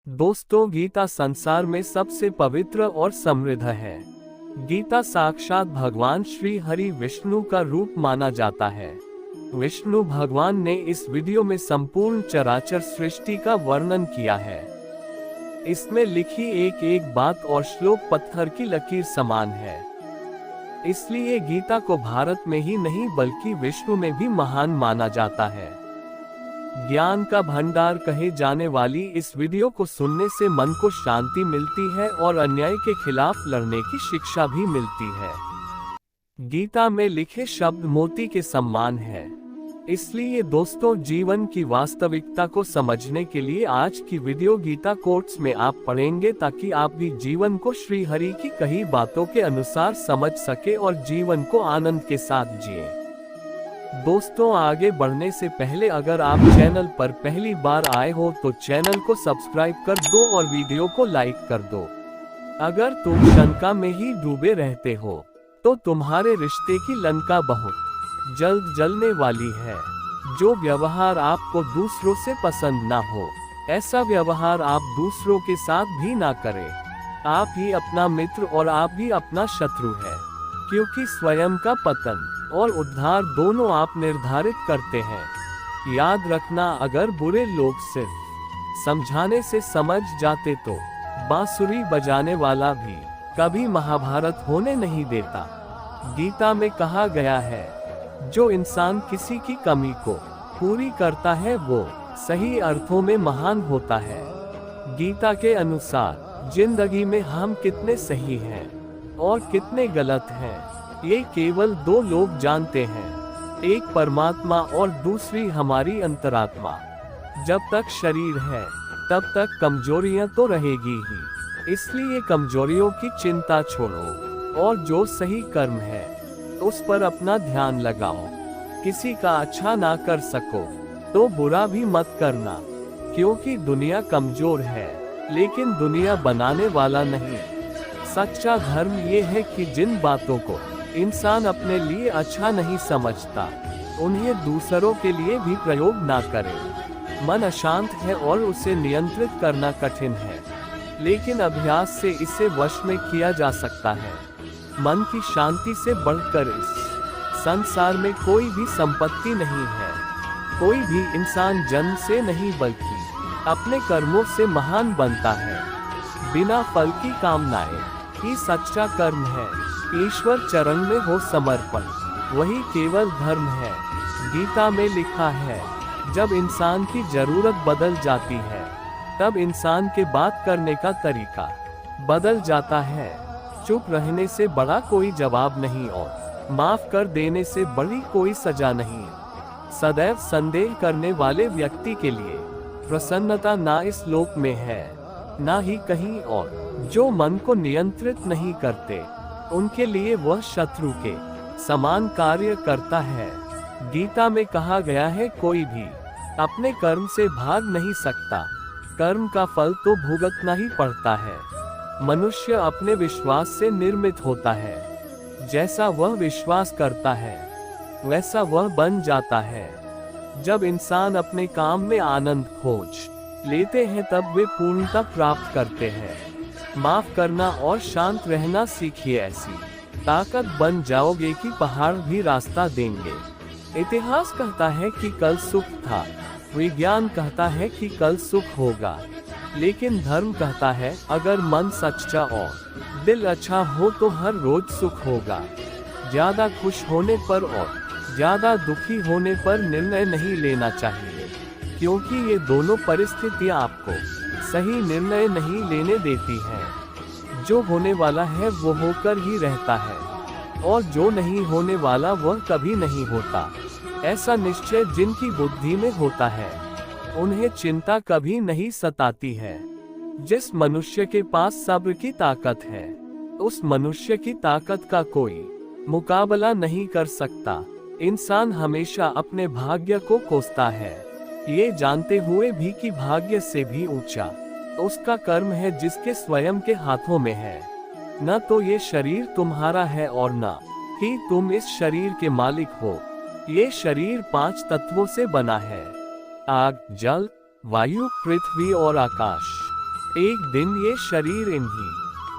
दोस्तों, गीता संसार में सबसे पवित्र और समृद्ध है। गीता साक्षात भगवान श्री हरि विष्णु का रूप माना जाता है। विष्णु भगवान ने इस वीडियो में संपूर्ण चराचर सृष्टि का वर्णन किया है। इसमें लिखी एक एक बात और श्लोक पत्थर की लकीर समान है। इसलिए गीता को भारत में ही नहीं बल्कि विश्व में भी महान माना जाता है। ज्ञान का भंडार कहे जाने वाली इस वीडियो को सुनने से मन को शांति मिलती है और अन्याय के खिलाफ लड़ने की शिक्षा भी मिलती है। गीता में लिखे शब्द मोती के समान है। इसलिए दोस्तों, जीवन की वास्तविकता को समझने के लिए आज की वीडियो गीता कोट्स में आप पढ़ेंगे ताकि आप भी जीवन को श्री हरि की कही बातों के अनुसार समझ सके और जीवन को आनंद के साथ जिए। दोस्तों, आगे बढ़ने से पहले अगर आप चैनल पर पहली बार आए हो तो चैनल को सब्सक्राइब कर दो और वीडियो को लाइक कर दो। अगर तुम शंका में ही डूबे रहते हो तो तुम्हारे रिश्ते की लंका बहुत जल्द जलने वाली है। जो व्यवहार आपको दूसरों से पसंद ना हो, ऐसा व्यवहार आप दूसरों के साथ भी ना करें। आप ही अपना मित्र और आप भी अपना शत्रु है, क्योंकि स्वयं का पतन और उद्धार दोनों आप निर्धारित करते हैं। याद रखना, अगर बुरे लोग सिर्फ समझाने से समझ जाते तो बांसुरी बजाने वाला भी कभी महाभारत होने नहीं देता। गीता में कहा गया है, जो इंसान किसी की कमी को पूरी करता है वो सही अर्थों में महान होता है। गीता के अनुसार जिंदगी में हम कितने सही हैं और कितने गलत हैं, ये केवल दो लोग जानते हैं, एक परमात्मा और दूसरी हमारी अंतरात्मा। जब तक शरीर है तब तक कमजोरियां तो रहेगी ही, इसलिए कमजोरियों की चिंता छोड़ो और जो सही कर्म है उस पर अपना ध्यान लगाओ। किसी का अच्छा ना कर सको तो बुरा भी मत करना, क्योंकि दुनिया कमजोर है लेकिन दुनिया बनाने वाला नहीं। सच्चा धर्म ये है कि जिन बातों को इंसान अपने लिए अच्छा नहीं समझता उन्हें दूसरों के लिए भी प्रयोग ना करे। मन अशांत है और उसे नियंत्रित करना कठिन है, लेकिन अभ्यास से इसे वश में किया जा सकता है। मन की शांति से बढ़कर इस संसार में कोई भी संपत्ति नहीं है। कोई भी इंसान जन्म से नहीं बल्कि अपने कर्मों से महान बनता है। बिना फल की कामनाएं ही सच्चा कर्म है। ईश्वर चरण में हो समर्पण, वही केवल धर्म है। गीता में लिखा है, जब इंसान की जरूरत बदल जाती है तब इंसान के बात करने का तरीका बदल जाता है। चुप रहने से बड़ा कोई जवाब नहीं और माफ कर देने से बड़ी कोई सजा नहीं। सदैव संदेह करने वाले व्यक्ति के लिए प्रसन्नता ना इस लोक में है ना ही कहीं और। जो मन को नियंत्रित नहीं करते उनके लिए वह शत्रु के समान कार्य करता है। गीता में कहा गया है, कोई भी अपने कर्म से भाग नहीं सकता, कर्म का फल तो भुगतना ही पड़ता है। मनुष्य अपने विश्वास से निर्मित होता है। जैसा वह विश्वास करता है वैसा वह बन जाता है। जब इंसान अपने काम में आनंद खोज लेते हैं तब वे पूर्णता प्राप्त करते हैं। माफ करना और शांत रहना सीखिए, ऐसी ताकत बन जाओगे कि पहाड़ भी रास्ता देंगे। इतिहास कहता है कि कल सुख था, विज्ञान कहता है कि कल सुख होगा, लेकिन धर्म कहता है अगर मन सच्चा और दिल अच्छा हो तो हर रोज सुख होगा। ज्यादा खुश होने पर और ज्यादा दुखी होने पर निर्णय नहीं लेना चाहिए, क्योंकि ये दोनों परिस्थितियां आपको सही निर्णय नहीं लेने देती है। जो होने वाला है वो होकर ही रहता है और जो नहीं होने वाला वह कभी नहीं होता। ऐसा निश्चय जिनकी बुद्धि में होता है उन्हें चिंता कभी नहीं सताती है। जिस मनुष्य के पास सब्र की ताकत है उस मनुष्य की ताकत का कोई मुकाबला नहीं कर सकता। इंसान हमेशा अपने भाग्य को कोसता है, ये जानते हुए भी कि भाग्य से भी ऊंचा उसका कर्म है जिसके स्वयं के हाथों में है। न तो ये शरीर तुम्हारा है और न ही तुम इस शरीर के मालिक हो। ये शरीर 5 तत्वों से बना है, आग, जल, वायु, पृथ्वी और आकाश। एक दिन ये शरीर इन्हीं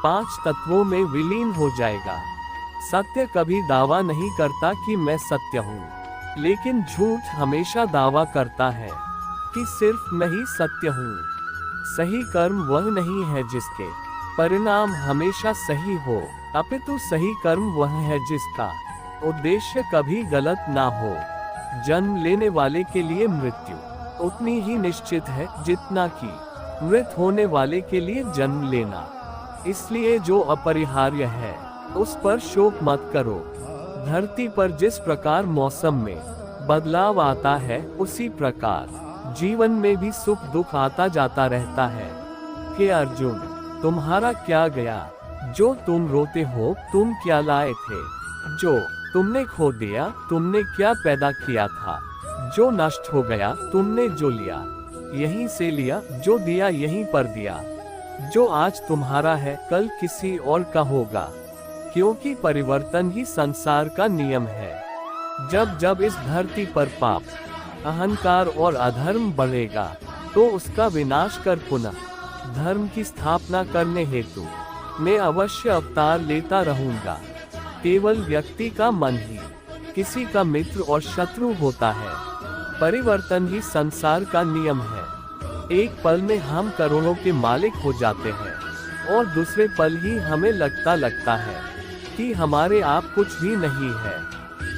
5 तत्वों में विलीन हो जाएगा। सत्य कभी दावा नहीं करता कि मैं सत्य हूँ, लेकिन झूठ हमेशा दावा करता है कि सिर्फ मैं ही सत्य हूँ। सही कर्म वह नहीं है जिसके परिणाम हमेशा सही हो, अपितु सही कर्म वह है जिसका उद्देश्य कभी गलत ना हो। जन्म लेने वाले के लिए मृत्यु उतनी ही निश्चित है जितना कि मृत होने वाले के लिए जन्म लेना। इसलिए जो अपरिहार्य है उस पर शोक मत करो। धरती पर जिस प्रकार मौसम में बदलाव आता है, उसी प्रकार जीवन में भी सुख दुख आता जाता रहता है। हे अर्जुन, तुम्हारा क्या गया जो तुम रोते हो? तुम क्या लाए थे जो तुमने खो दिया? तुमने क्या पैदा किया था जो नष्ट हो गया? तुमने जो लिया यहीं से लिया, जो दिया यहीं पर दिया। जो आज तुम्हारा है कल किसी और का होगा, क्योंकि परिवर्तन ही संसार का नियम है। जब जब इस धरती पर पाप, अहंकार और अधर्म बढ़ेगा, तो उसका विनाश कर पुनः धर्म की स्थापना करने हेतु मैं अवश्य अवतार लेता रहूंगा। केवल व्यक्ति का मन ही किसी का मित्र और शत्रु होता है। परिवर्तन ही संसार का नियम है। एक पल में हम करोड़ों के मालिक हो जाते हैं और दूसरे पल ही हमें लगता है कि हमारे आप कुछ भी नहीं है।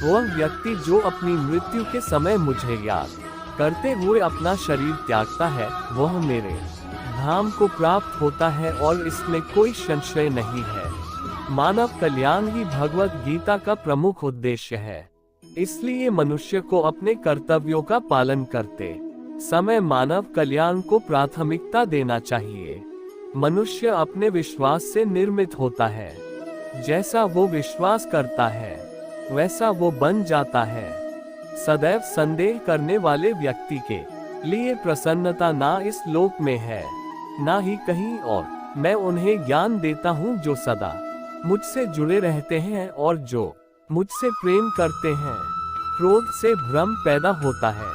वह व्यक्ति जो अपनी मृत्यु के समय मुझे याद करते हुए अपना शरीर त्यागता है, वह मेरे धाम को प्राप्त होता है और इसमें कोई संशय नहीं है। मानव कल्याण ही भगवत गीता का प्रमुख उद्देश्य है। इसलिए मनुष्य को अपने कर्तव्यों का पालन करते समय मानव कल्याण को प्राथमिकता देना चाहिए। मनुष्य अपने विश्वास से निर्मित होता है। जैसा वो विश्वास करता है वैसा वो बन जाता है। सदैव संदेह करने वाले व्यक्ति के लिए प्रसन्नता ना इस लोक में है, ना ही कहीं और। मैं उन्हें ज्ञान देता हूँ जो सदा मुझसे जुड़े रहते हैं और जो मुझसे प्रेम करते हैं। क्रोध से भ्रम पैदा होता है,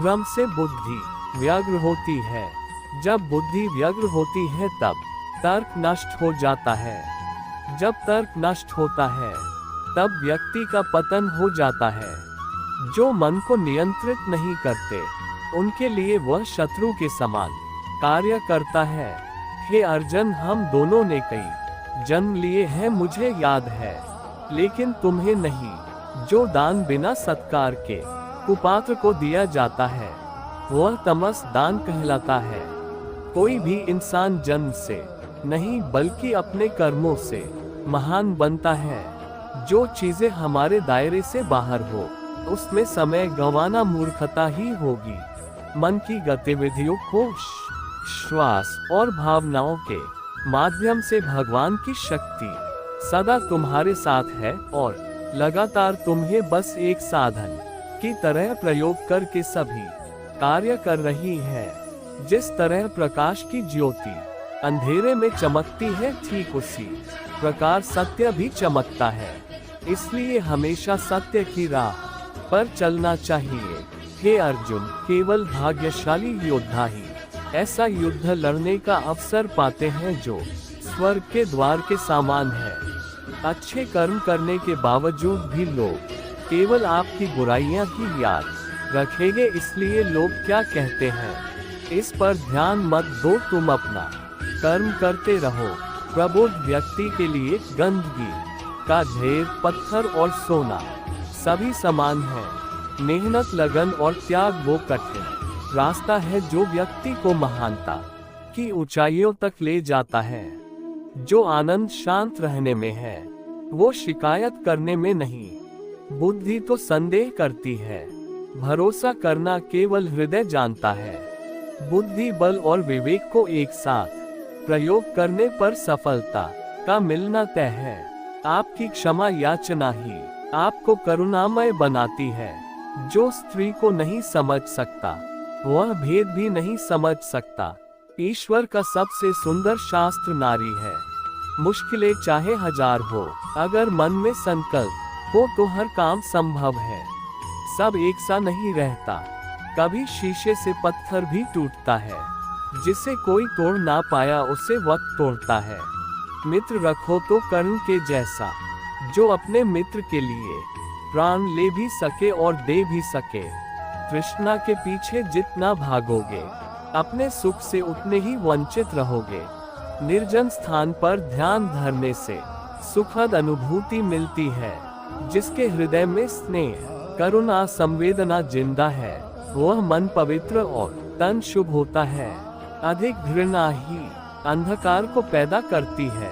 भ्रम से बुद्धि व्यग्र होती है। जब बुद्धि व्यग्र होती है तब तर्क नष्ट हो जाता है। जब तर्क नष्ट होता है तब व्यक्ति का पतन हो जाता है। जो मन को नियंत्रित नहीं करते उनके लिए वह शत्रु के समान कार्य करता है। हे अर्जुन, हम दोनों ने कई जन्म लिए हैं, मुझे याद है, लेकिन तुम्हें नहीं। जो दान बिना सत्कार के कुपात्र को दिया जाता है वह तमस दान कहलाता है। कोई भी इंसान जन्म से नहीं बल्कि अपने कर्मों से महान बनता है। जो चीजें हमारे दायरे से बाहर हो उसमें समय गंवाना मूर्खता ही होगी। मन की गतिविधियों को श्वास और भावनाओं के माध्यम से भगवान की शक्ति सदा तुम्हारे साथ है और लगातार तुम्हें बस एक साधन की तरह प्रयोग करके सभी कार्य कर रही है। जिस तरह प्रकाश की ज्योति अंधेरे में चमकती है, ठीक उसी प्रकार सत्य भी चमकता है। इसलिए हमेशा सत्य की राह पर चलना चाहिए। हे अर्जुन, केवल भाग्यशाली योद्धा ही ऐसा युद्ध लड़ने का अवसर पाते हैं जो स्वर्ग के द्वार के समान है। अच्छे कर्म करने के बावजूद भी लोग केवल आपकी बुराइयां ही याद रखेंगे। इसलिए लोग क्या कहते हैं इस पर ध्यान मत दो, तुम अपना कर्म करते रहो। प्रबुद्ध व्यक्ति के लिए गंदगी का ढेर, पत्थर और सोना सभी समान है। मेहनत, लगन और त्याग वो कठिन रास्ता है जो व्यक्ति को महानता की ऊंचाइयों तक ले जाता है। जो आनंद शांत रहने में है, वो शिकायत करने में नहीं। बुद्धि तो संदेह करती है, भरोसा करना केवल हृदय जानता है। बुद्धि, बल और विवेक को एक साथ प्रयोग करने पर सफलता का मिलना तय है। आपकी क्षमा याचना ही आपको करुणामय बनाती है। जो स्त्री को नहीं समझ सकता वह भेद भी नहीं समझ सकता। ईश्वर का सबसे सुंदर शास्त्र नारी है। मुश्किलें चाहे हजार हो, अगर मन में संकल्प हो तो हर काम संभव है। सब एक सा नहीं रहता, कभी शीशे से पत्थर भी टूटता है। जिसे कोई तोड़ ना पाया उसे वक्त तोड़ता है। मित्र रखो तो कर्ण के जैसा, जो अपने मित्र के लिए प्राण ले भी सके और दे भी सके। तृष्णा के पीछे जितना भागोगे, अपने सुख से उतने ही वंचित रहोगे। निर्जन स्थान पर ध्यान धरने से सुखद अनुभूति मिलती है। जिसके हृदय में स्नेह, करुणा, संवेदना जिंदा है, वह मन पवित्र और तन शुभ होता है। अधिक घृणा ही अंधकार को पैदा करती है।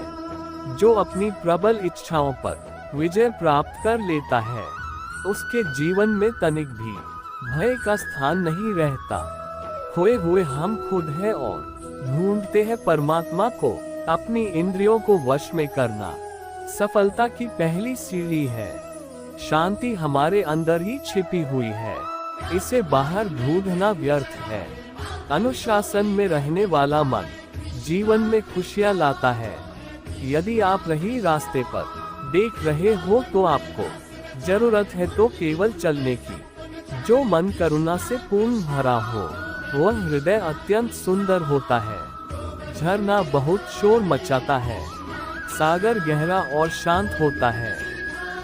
जो अपनी प्रबल इच्छाओं पर विजय प्राप्त कर लेता है, उसके जीवन में तनिक भी भय का स्थान नहीं रहता। खोए हुए हम खुद हैं और ढूंढते हैं परमात्मा को। अपनी इंद्रियों को वश में करना सफलता की पहली सीढ़ी है। शांति हमारे अंदर ही छिपी हुई है, इसे बाहर ढूंढना व्यर्थ है। अनुशासन में रहने वाला मन जीवन में खुशियां लाता है। यदि आप सही रास्ते पर देख रहे हो तो आपको जरूरत है तो केवल चलने की। जो मन करुणा से पूर्ण भरा हो, वह हृदय अत्यंत सुंदर होता है। झरना बहुत शोर मचाता है, सागर गहरा और शांत होता है।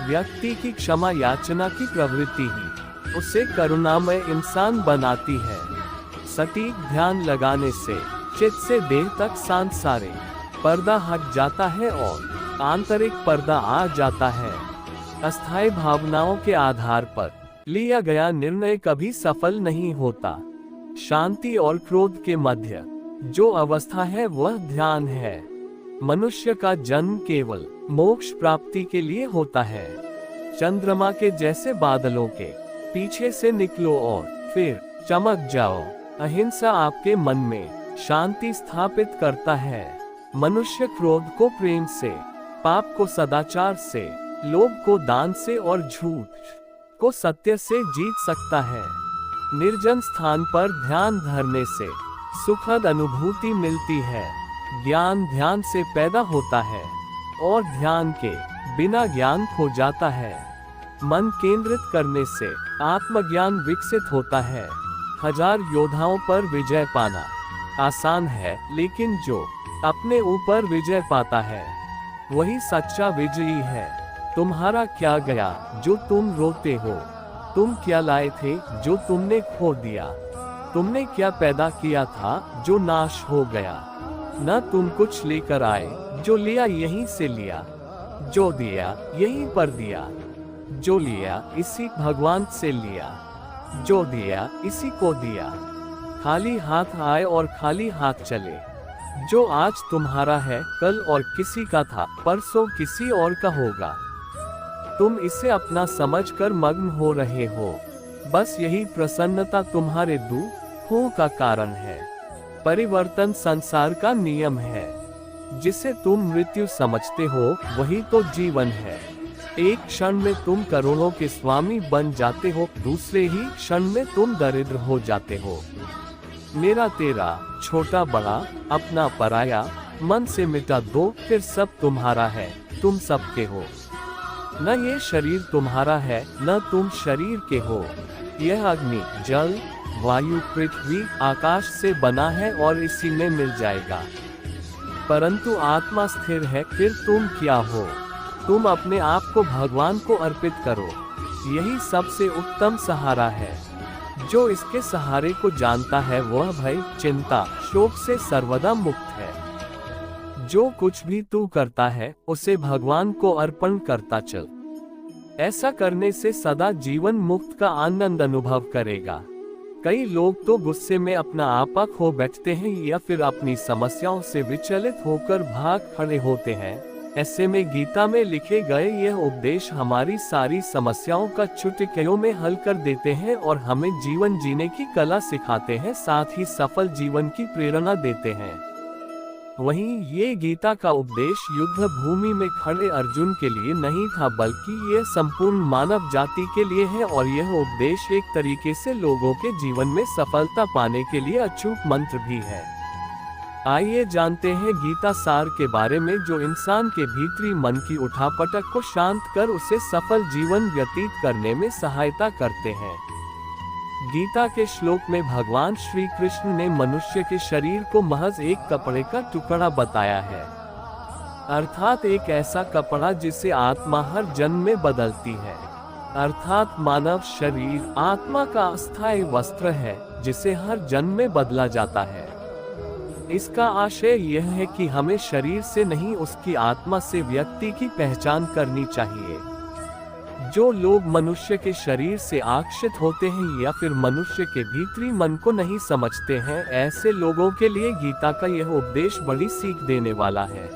व्यक्ति की क्षमा याचना की प्रवृत्ति ही उसे करुणामय इंसान बनाती है। सटीक ध्यान लगाने से चित्त से देह तक सांसारे पर्दा हट जाता है और आंतरिक पर्दा आ जाता है। अस्थायी भावनाओं के आधार पर लिया गया निर्णय कभी सफल नहीं होता। शांति और क्रोध के मध्य जो अवस्था है वह ध्यान है। मनुष्य का जन्म केवल मोक्ष प्राप्ति के लिए होता है। चंद्रमा के जैसे बादलों के पीछे से निकलो और फिर चमक जाओ। अहिंसा आपके मन में शांति स्थापित करता है। मनुष्य क्रोध को प्रेम से, पाप को सदाचार से, लोभ को दान से और झूठ को सत्य से जीत सकता है। निर्जन स्थान पर ध्यान धरने से सुखद अनुभूति मिलती है। ज्ञान ध्यान से पैदा होता है और ध्यान के बिना ज्ञान खो जाता है। मन केंद्रित करने से आत्मज्ञान विकसित होता है। हजार योद्धाओं पर विजय पाना आसान है, लेकिन जो अपने ऊपर विजय पाता है वही सच्चा विजयी है। तुम्हारा क्या गया जो तुम रोते हो? तुम क्या लाए थे जो तुमने खो दिया? तुमने क्या पैदा किया था जो नाश हो गया? न तुम कुछ लेकर आए, जो लिया यहीं से लिया, जो दिया यहीं पर दिया, जो लिया इसी भगवान से लिया, जो दिया इसी को दिया। खाली हाथ आए और खाली हाथ चले। जो आज तुम्हारा है कल और किसी का था, परसों किसी और का होगा। तुम इसे अपना समझकर मग्न हो रहे हो। बस यही प्रसन्नता तुम्हारे दुखों का कारण है। परिवर्तन संसार का नियम है। जिसे तुम मृत्यु समझते हो वही तो जीवन है। एक क्षण में तुम करोड़ों के स्वामी बन जाते हो, दूसरे ही क्षण में तुम दरिद्र हो जाते हो। मेरा तेरा, छोटा बड़ा, अपना पराया, मन से मिटा दो, फिर सब तुम्हारा है, तुम सबके हो। न ये शरीर तुम्हारा है, न तुम शरीर के हो। यह अग्नि, जल, वायु, पृथ्वी, आकाश से बना है और इसी में मिल जाएगा। परंतु आत्मा स्थिर है, फिर तुम क्या हो? तुम अपने आप को भगवान को अर्पित करो। यही सबसे उत्तम सहारा है। जो इसके सहारे को जानता है वह भय, चिंता, शोक से सर्वदा मुक्त है। जो कुछ भी तू करता है उसे भगवान को अर्पण करता चल। ऐसा करने से सदा जीवन मुक्त का आनंद अनुभव करेगा। कई लोग तो गुस्से में अपना आपा खो बैठते हैं या फिर अपनी समस्याओं से विचलित होकर भाग खड़े होते हैं। ऐसे में गीता में लिखे गए यह उपदेश हमारी सारी समस्याओं का चुटकियों में हल कर देते हैं और हमें जीवन जीने की कला सिखाते हैं, साथ ही सफल जीवन की प्रेरणा देते हैं। वहीं ये गीता का उपदेश युद्ध भूमि में खड़े अर्जुन के लिए नहीं था, बल्कि यह संपूर्ण मानव जाति के लिए है। और यह उपदेश एक तरीके से लोगों के जीवन में सफलता पाने के लिए अचूक मंत्र भी है। आइए जानते हैं गीता सार के बारे में, जो इंसान के भीतरी मन की उठापटक को शांत कर उसे सफल जीवन व्यतीत करने में सहायता करते हैं। गीता के श्लोक में भगवान श्री कृष्ण ने मनुष्य के शरीर को महज एक कपड़े का टुकड़ा बताया है, अर्थात एक ऐसा कपड़ा जिसे आत्मा हर जन्म में बदलती है। अर्थात मानव शरीर आत्मा का अस्थायी वस्त्र है जिसे हर जन्म में बदला जाता है। इसका आशय यह है कि हमें शरीर से नहीं उसकी आत्मा से व्यक्ति की पहचान करनी चाहिए। जो लोग मनुष्य के शरीर से आकर्षित होते हैं या फिर मनुष्य के भीतरी मन को नहीं समझते हैं, ऐसे लोगों के लिए गीता का यह उपदेश बड़ी सीख देने वाला है।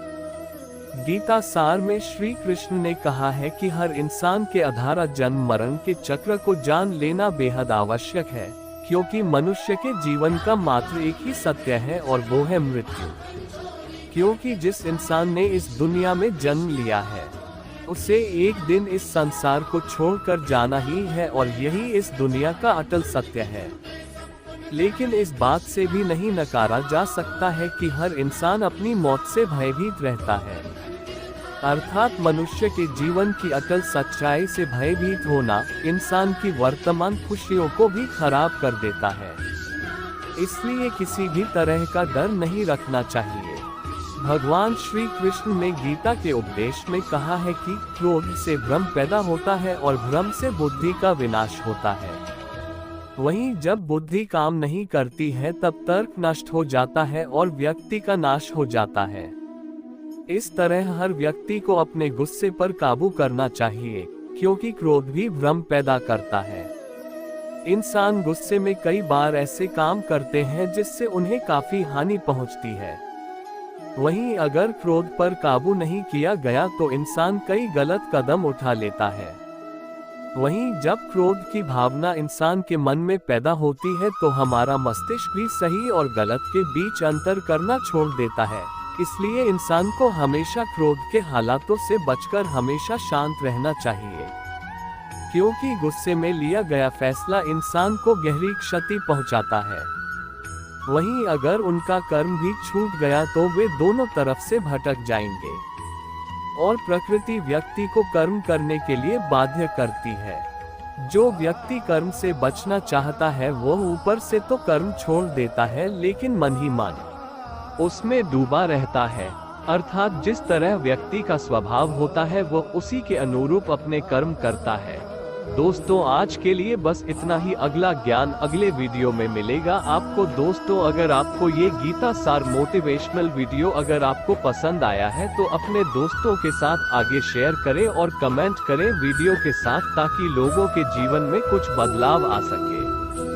गीता सार में श्री कृष्ण ने कहा है कि हर इंसान के अधारा जन्म मरण के चक्र को जान लेना बेहद आवश्यक है, क्योंकि मनुष्य के जीवन का मात्र एक ही सत्य है और वो है मृत्यु। क्योंकि जिस इंसान ने इस दुनिया में जन्म लिया है उसे एक दिन इस संसार को छोड़कर जाना ही है और यही इस दुनिया का अटल सत्य है। लेकिन इस बात से भी नहीं नकारा जा सकता है कि हर इंसान अपनी मौत से भयभीत रहता है। अर्थात मनुष्य के जीवन की अटल सच्चाई से भयभीत होना इंसान की वर्तमान खुशियों को भी खराब कर देता है। इसलिए किसी भी तरह का डर नहीं रखना चाहिए। भगवान श्री कृष्ण ने गीता के उपदेश में कहा है कि क्रोध से भ्रम पैदा होता है और भ्रम से बुद्धि का विनाश होता है। वहीं जब बुद्धि काम नहीं करती है तब तर्क नष्ट हो जाता है और व्यक्ति का नाश हो जाता है। इस तरह हर व्यक्ति को अपने गुस्से पर काबू करना चाहिए, क्योंकि क्रोध भी भ्रम पैदा करता है। इंसान गुस्से में कई बार ऐसे काम करते हैं जिससे उन्हें काफी हानि पहुंचती है। वहीं अगर क्रोध पर काबू नहीं किया गया तो इंसान कई गलत कदम उठा लेता है। वहीं जब क्रोध की भावना इंसान के मन में पैदा होती है तो हमारा मस्तिष्क भी सही और गलत के बीच अंतर करना छोड़ देता है। इसलिए इंसान को हमेशा क्रोध के हालातों से बचकर हमेशा शांत रहना चाहिए, क्योंकि गुस्से में लिया गया फैसला इंसान को गहरी क्षति पहुंचाता है। वहीं अगर उनका कर्म भी छूट गया तो वे दोनों तरफ से भटक जाएंगे और प्रकृति व्यक्ति को कर्म करने के लिए बाध्य करती है। जो व्यक्ति कर्म से बचना चाहता है वो ऊपर से तो कर्म छोड़ देता है, लेकिन मन ही मन उसमें डूबा रहता है। अर्थात जिस तरह व्यक्ति का स्वभाव होता है वो उसी के अनुरूप अपने कर्म करता है। दोस्तों आज के लिए बस इतना ही। अगला ज्ञान अगले वीडियो में मिलेगा आपको। दोस्तों अगर आपको ये गीता सार मोटिवेशनल वीडियो अगर आपको पसंद आया है तो अपने दोस्तों के साथ आगे शेयर करें और कमेंट करें वीडियो के साथ, ताकि लोगों के जीवन में कुछ बदलाव आ सके।